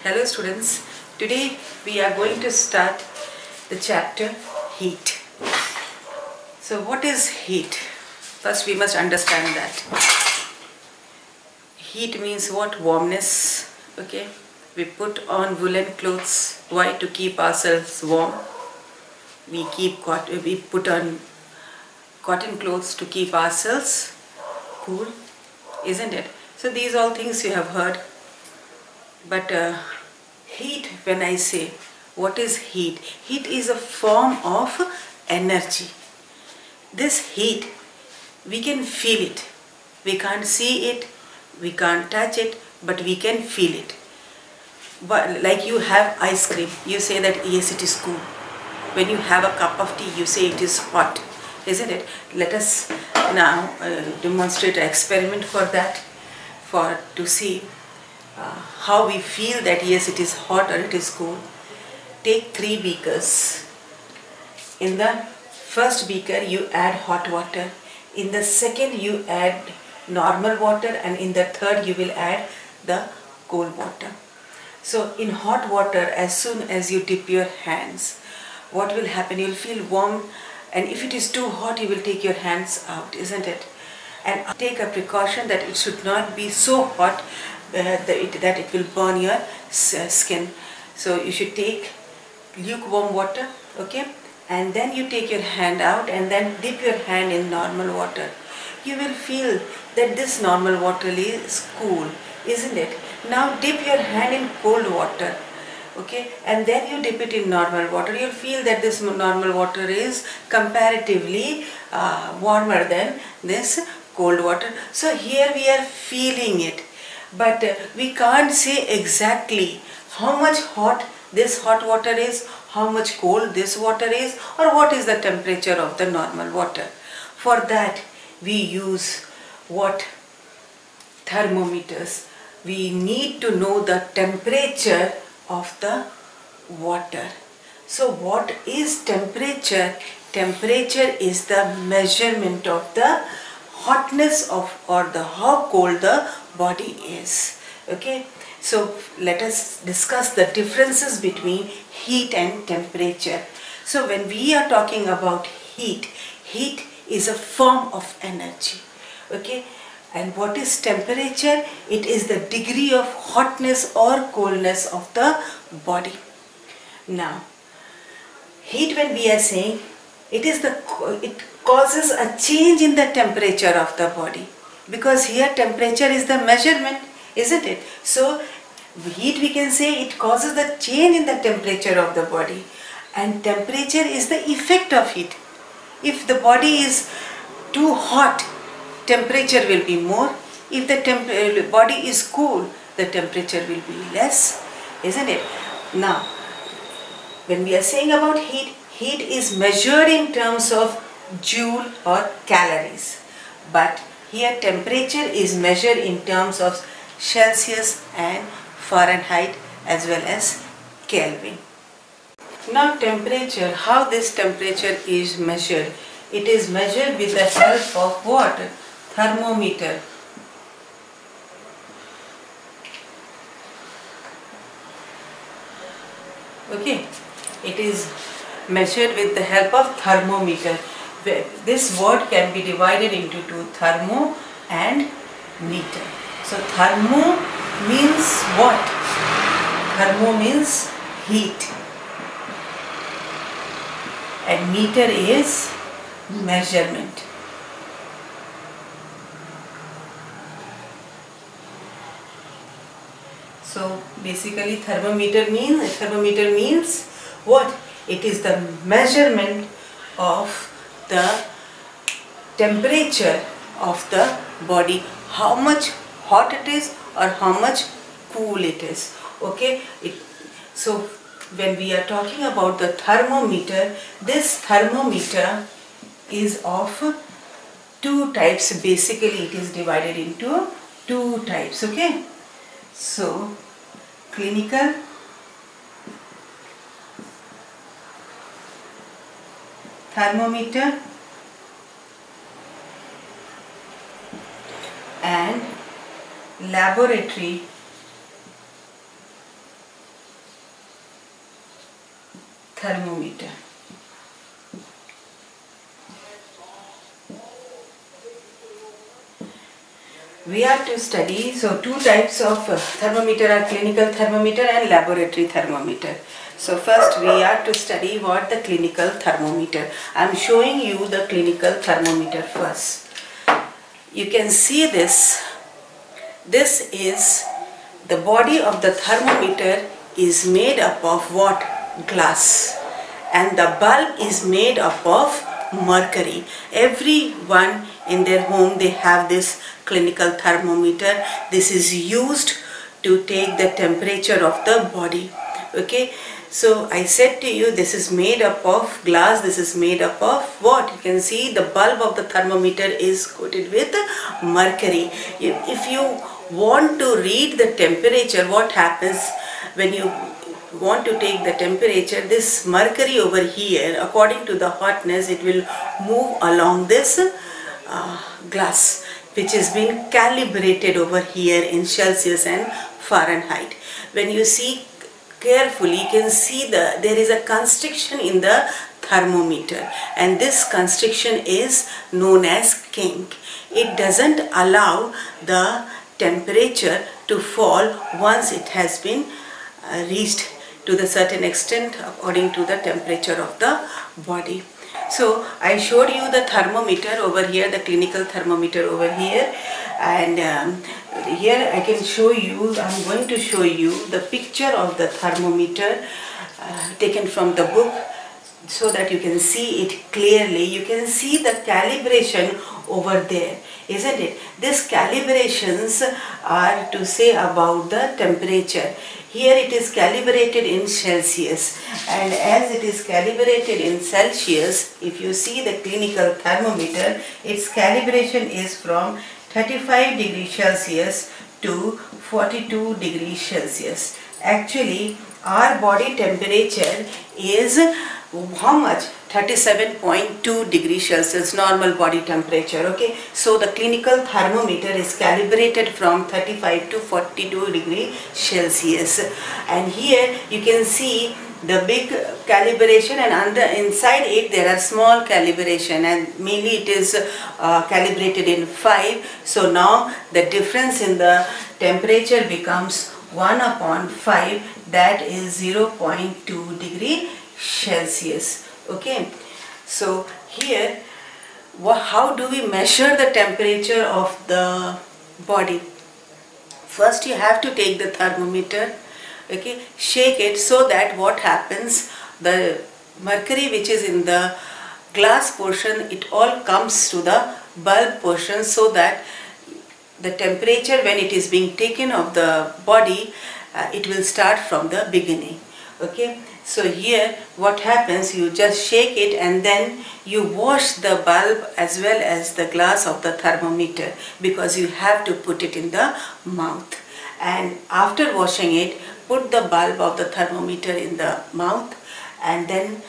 Hello students, today we are going to start the chapter heat. So what is heat? First we must understand that. Heat means what? Warmness. Okay, we put on woolen clothes. Why? To keep ourselves warm. We put on cotton clothes to keep ourselves cool, isn't it? So these all things you have heard. But heat, when I say, what is heat? Heat is a form of energy. This heat, we can feel it. We can't see it, we can't touch it, but we can feel it. But like you have ice cream, you say that yes, it is cool. When you have a cup of tea, you say it is hot, isn't it? Let us now demonstrate an experiment for that, to see how we feel that yes, it is hot or it is cool. Take 3 beakers. In the first beaker you add hot water, in the second you add normal water, and in the third you will add the cold water. So in hot water, as soon as you dip your hands, what will happen? You will feel warm, and if it is too hot you will take your hands out, isn't it? And take a precaution that it should not be so hot that it will burn your skin. So you should take lukewarm water, okay, and then you take your hand out and then dip your hand in normal water. You will feel that this normal water is cool, isn't it? Now dip your hand in cold water, okay, and then you dip it in normal water. You'll feel that this normal water is comparatively warmer than this cold water. So here we are feeling it, but we can't say exactly how much hot this hot water is, how much cold this water is, or what is the temperature of the normal water. For that we use what? Thermometers. We need to know the temperature of the water. So what is temperature? Temperature is the measurement of the hotness of, or the how cold the body is. Okay, so let us discuss the differences between heat and temperature. So when we are talking about heat, heat is a form of energy. Okay, and what is temperature? It is the degree of hotness or coldness of the body. Now, heat, when we are saying, it causes a change in the temperature of the body, because here temperature is the measurement, isn't it? So heat, we can say, it causes the change in the temperature of the body, and temperature is the effect of heat. If the body is too hot, temperature will be more. If the body is cool, the temperature will be less, isn't it? Now, when we are saying about heat, heat is measured in terms of joule or calories. But here temperature is measured in terms of Celsius and Fahrenheit as well as Kelvin. Now temperature, how this temperature is measured? It is measured with the help of what? Thermometer. Okay, it is measured with the help of thermometer. This word can be divided into two, thermo and meter. So thermo means what? Thermo means heat, and meter is measurement. So basically thermometer means what? It is the measurement of the temperature of the body, how much hot it is or how much cool it is. Okay, so when we are talking about the thermometer, this thermometer is of 2 types. Basically it is divided into 2 types. Okay, so clinical thermometer and laboratory thermometer. We are to study, so two types of thermometer are clinical thermometer and laboratory thermometer. So first we are to study what the clinical thermometer. I am showing you the clinical thermometer first. You can see this. This is the body of the thermometer is made up of what? Glass. And the bulb is made up of mercury. Everyone in their home, they have this clinical thermometer. This is used to take the temperature of the body. Okay, so I said to you, this is made up of glass. This is made up of what? You can see the bulb of the thermometer is coated with mercury. If you want to read the temperature, what happens when you want to take the temperature? This mercury over here, according to the hotness, it will move along this glass, which is being calibrated over here in Celsius and Fahrenheit. When you see carefully, you can see there is a constriction in the thermometer, and this constriction is known as kink. It doesn't allow the temperature to fall once it has been reached to the certain extent according to the temperature of the body. So I showed you the thermometer over here, the clinical thermometer over here, and here I can show you, I'm going to show you the picture of the thermometer taken from the book so that you can see it clearly. You can see the calibration over there, isn't it? These calibrations are to say about the temperature. Here it is calibrated in Celsius, and as it is calibrated in Celsius, if you see the clinical thermometer, its calibration is from 35 degrees Celsius to 42 degrees Celsius. Actually, our body temperature is how much? 37.2 degrees Celsius, normal body temperature. Okay, so the clinical thermometer is calibrated from 35 to 42 degrees Celsius, and here you can see the big calibration, and inside it there are small calibration, and mainly it is calibrated in 5. So now the difference in the temperature becomes 1 upon 5, that is 0.2 degree Celsius. Okay, so here how do we measure the temperature of the body? First you have to take the thermometer, okay, shake it, so that what happens, the mercury which is in the glass portion, it all comes to the bulb portion, so that the temperature when it is being taken of the body, it will start from the beginning. Okay, so here what happens, you just shake it and then you wash the bulb as well as the glass of the thermometer, because you have to put it in the mouth. And after washing it, put the bulb of the thermometer in the mouth, and then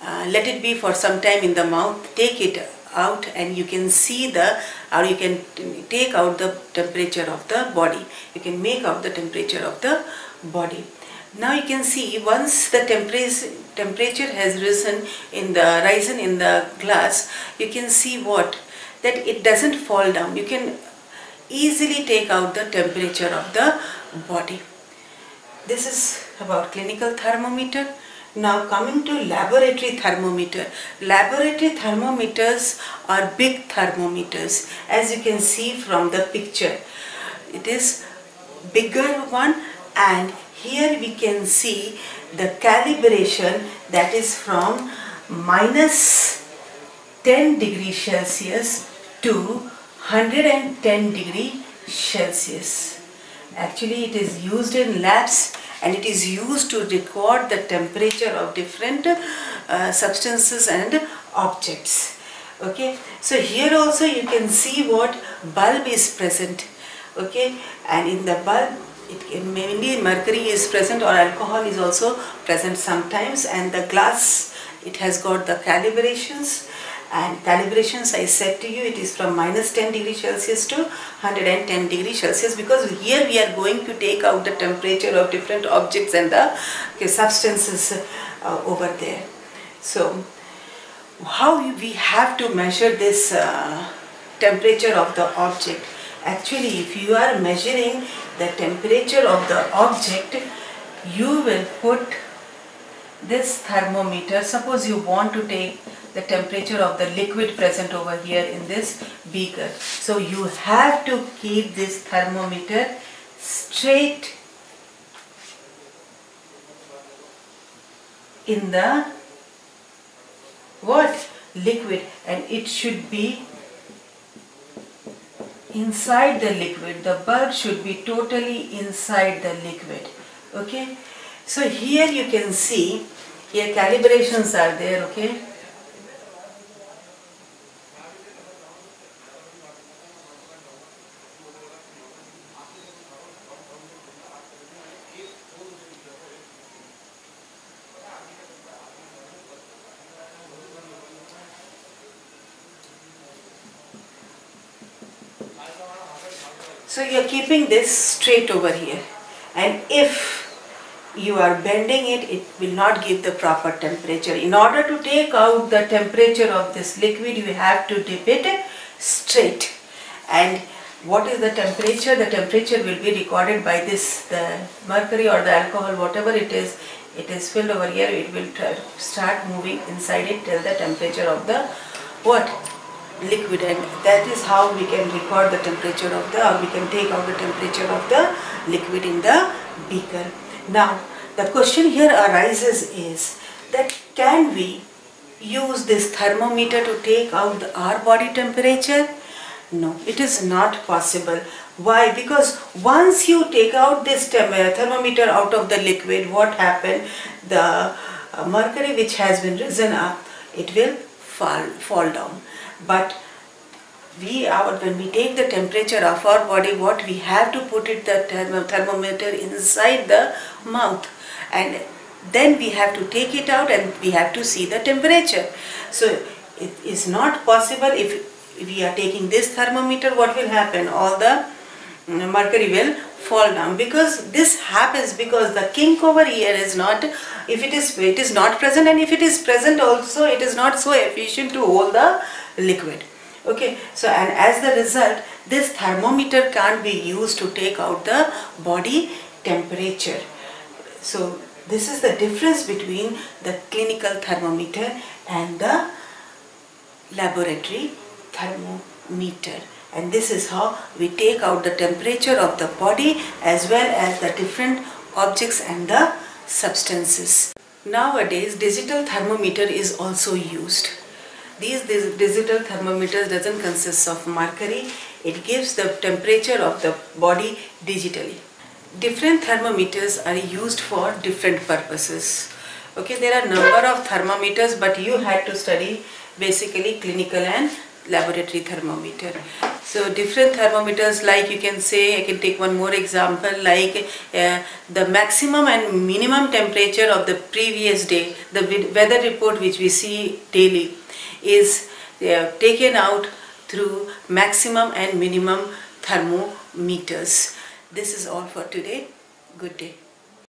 let it be for some time in the mouth. Take it out and you can see you can take out the temperature of the body. You can make out the temperature of the body. Now you can see, once the temperature has risen in the glass, you can see that it doesn't fall down. You can easily take out the temperature of the body. This is about clinical thermometer. Now coming to laboratory thermometer. Laboratory thermometers are big thermometers, as you can see from the picture. It is bigger one, and here we can see the calibration, that is from minus 10 degrees Celsius to 110 degrees Celsius. Actually it is used in labs, and it is used to record the temperature of different substances and objects. Okay, so here also you can see what bulb is present. Okay, and in the bulb, mainly mercury is present, or alcohol is also present sometimes, and the glass, it has got the calibrations, And calibrations, I said to you, it is from -10 degrees Celsius to 110 degrees Celsius, because here we are going to take out the temperature of different objects and the substances over there. So how we have to measure this temperature of the object? Actually, if you are measuring the temperature of the object, you will put this thermometer. Suppose you want to take the temperature of the liquid present over here in this beaker. So you have to keep this thermometer straight in the liquid, and it should be inside the liquid. The bulb should be totally inside the liquid. Okay, so here you can see, here calibrations are there. Okay, so you are keeping this straight over here, and if you are bending it, it will not give the proper temperature. In order to take out the temperature of this liquid, you have to dip it straight. And what is the temperature? The temperature will be recorded by this, the mercury or the alcohol, whatever it is filled over here. It will start moving inside it till the temperature of the liquid, and that is how we can record the temperature of the, or we can take out the temperature of the liquid in the beaker. Now the question here arises is that, can we use this thermometer to take out our body temperature? No, it is not possible. Why? Because once you take out this thermometer out of the liquid, what happens? The mercury which has been risen up, it will fall down. But when we take the temperature of our body, what we have to put it, the thermometer, inside the mouth, and then we have to take it out and we have to see the temperature. So it is not possible. If we are taking this thermometer, what will happen? All the mercury will fall down, because this happens because the kink over here is not, if it is not present, and if it is present also, it is not so efficient to hold the liquid. Okay, so and as the result, this thermometer can't be used to take out the body temperature. So this is the difference between the clinical thermometer and the laboratory thermometer. And this is how we take out the temperature of the body as well as the different objects and the substances. Nowadays, digital thermometer is also used. These digital thermometers doesn't consist of mercury. It gives the temperature of the body digitally. Different thermometers are used for different purposes. Okay, there are number of thermometers, but you had to study basically clinical and laboratory thermometer. So different thermometers, like you can say, I can take one more example, like the maximum and minimum temperature of the previous day, the weather report which we see daily, is taken out through maximum and minimum thermometers. This is all for today. Good day.